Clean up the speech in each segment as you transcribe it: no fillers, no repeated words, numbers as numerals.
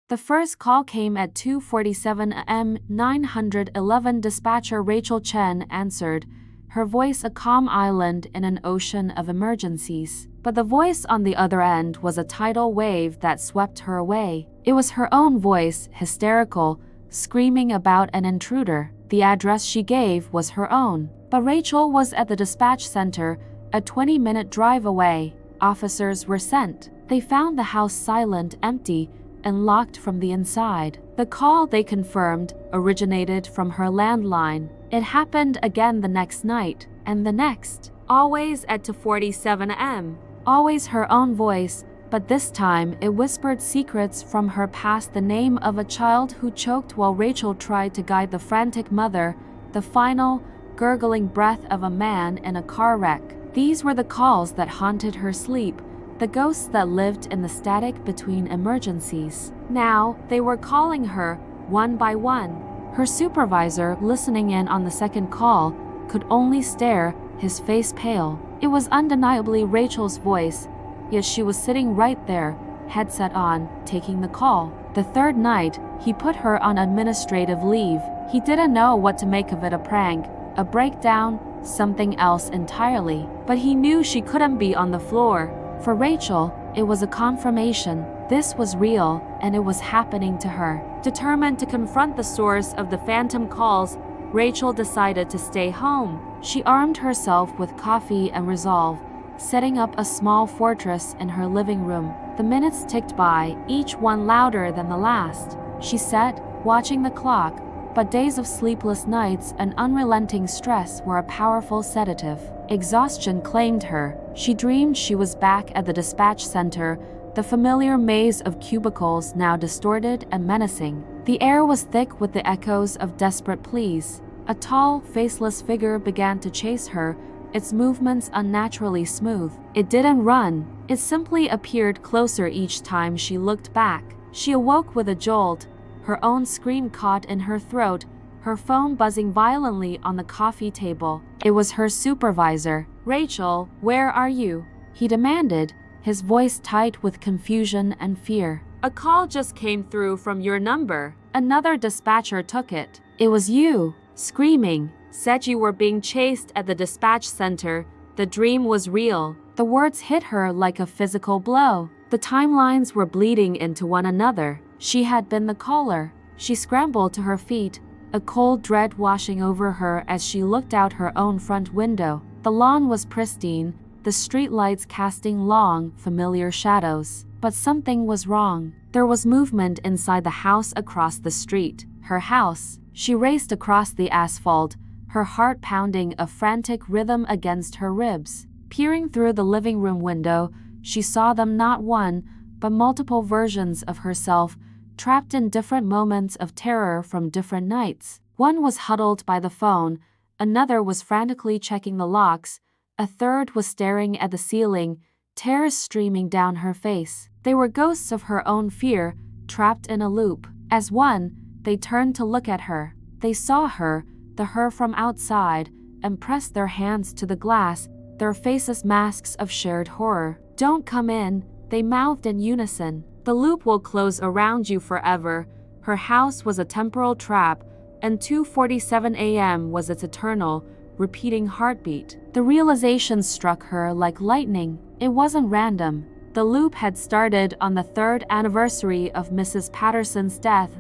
The first call came at 2:47 a.m. 911 dispatcher Rachel Chen answered, her voice a calm island in an ocean of emergencies. But the voice on the other end was a tidal wave that swept her away. It was her own voice, hysterical, screaming about an intruder. The address she gave was her own. But Rachel was at the dispatch center, a 20-minute drive away. Officers were sent. They found the house silent, empty, and locked from the inside. The call, they confirmed, originated from her landline. It happened again the next night, and the next. Always at 2:47 a.m. Always her own voice, but this time it whispered secrets from her past, the name of a child who choked while Rachel tried to guide the frantic mother, the final, gurgling breath of a man in a car wreck. These were the calls that haunted her sleep, the ghosts that lived in the static between emergencies. Now, they were calling her, one by one. Her supervisor, listening in on the second call, could only stare, his face pale. It was undeniably Rachel's voice, yet she was sitting right there, headset on, taking the call. The third night, he put her on administrative leave. He didn't know what to make of it, a prank, a breakdown, something else entirely. But he knew she couldn't be on the floor. For Rachel, it was a confirmation. This was real, and it was happening to her. Determined to confront the source of the phantom calls, Rachel decided to stay home. She armed herself with coffee and resolve, setting up a small fortress in her living room. The minutes ticked by, each one louder than the last. She sat, watching the clock, but days of sleepless nights and unrelenting stress were a powerful sedative. Exhaustion claimed her. She dreamed she was back at the dispatch center, the familiar maze of cubicles now distorted and menacing. The air was thick with the echoes of desperate pleas. A tall, faceless figure began to chase her, its movements unnaturally smooth. It didn't run. It simply appeared closer each time she looked back. She awoke with a jolt, her own scream caught in her throat, her phone buzzing violently on the coffee table. It was her supervisor. "Rachel, where are you?" he demanded, his voice tight with confusion and fear. "A call just came through from your number." Another dispatcher took it. "It was you." Screaming, "Said you were being chased at the dispatch center. The dream was real." The words hit her like a physical blow. The timelines were bleeding into one another. She had been the caller. She scrambled to her feet, a cold dread washing over her as she looked out her own front window. The lawn was pristine, the streetlights casting long, familiar shadows. But something was wrong. There was movement inside the house across the street. Her house. She raced across the asphalt, her heart pounding a frantic rhythm against her ribs. Peering through the living room window, she saw them, not one, but multiple versions of herself, trapped in different moments of terror from different nights. One was huddled by the phone, another was frantically checking the locks, a third was staring at the ceiling, tears streaming down her face. They were ghosts of her own fear, trapped in a loop. As one, they turned to look at her. They saw her, the her from outside, and pressed their hands to the glass, their faces masks of shared horror. "Don't come in," they mouthed in unison. "The loop will close around you forever." Her house was a temporal trap, and 2:47 a.m. was its eternal, repeating heartbeat. The realization struck her like lightning. It wasn't random. The loop had started on the 3rd anniversary of Mrs. Patterson's death,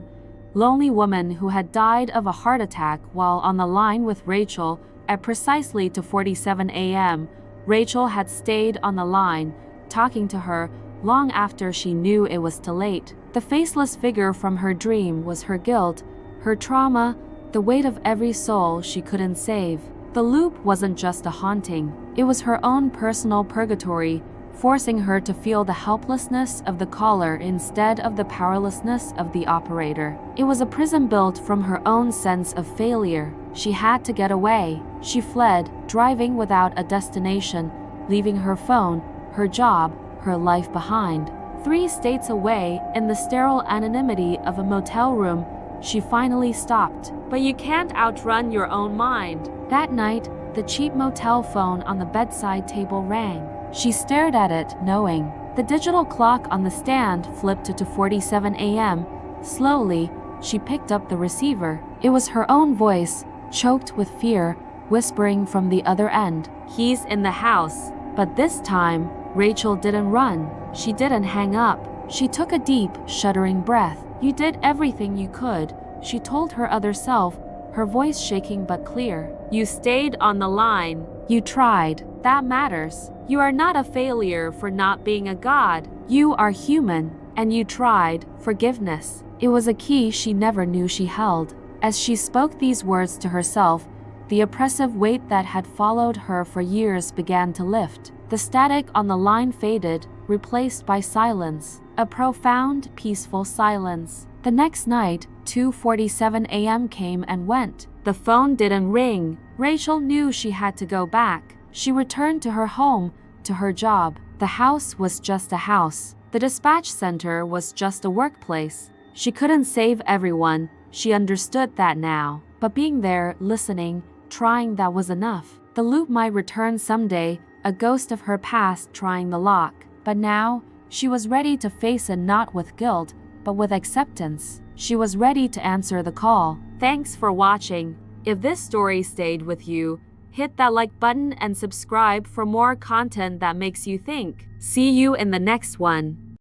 lonely woman who had died of a heart attack while on the line with Rachel at precisely 2:47 a.m. Rachel had stayed on the line, talking to her long after she knew it was too late. The faceless figure from her dream was her guilt, her trauma, the weight of every soul she couldn't save. The loop wasn't just a haunting, it was her own personal purgatory, forcing her to feel the helplessness of the caller instead of the powerlessness of the operator. It was a prison built from her own sense of failure. She had to get away. She fled, driving without a destination, leaving her phone, her job, her life behind. 3 states away, in the sterile anonymity of a motel room, she finally stopped. But you can't outrun your own mind. That night, the cheap motel phone on the bedside table rang. She stared at it, knowing. The digital clock on the stand flipped to 2:47 a.m., Slowly, she picked up the receiver. It was her own voice, choked with fear, whispering from the other end. "He's in the house." But this time, Rachel didn't run. She didn't hang up. She took a deep, shuddering breath. "You did everything you could," she told her other self, her voice shaking but clear. "You stayed on the line. You tried. That matters. You are not a failure for not being a god. You are human, and you tried. Forgiveness." It was a key she never knew she held. As she spoke these words to herself, the oppressive weight that had followed her for years began to lift. The static on the line faded, replaced by silence. A profound, peaceful silence. The next night, 2:47 a.m. came and went. The phone didn't ring. Rachel knew she had to go back. She returned to her home, to her job. The house was just a house. The dispatch center was just a workplace. She couldn't save everyone. She understood that now. But being there, listening, trying, that was enough. The loop might return someday, a ghost of her past trying the lock. But now, she was ready to face it, not with guilt, but with acceptance. She was ready to answer the call. Thanks for watching. If this story stayed with you, hit that like button and subscribe for more content that makes you think. See you in the next one.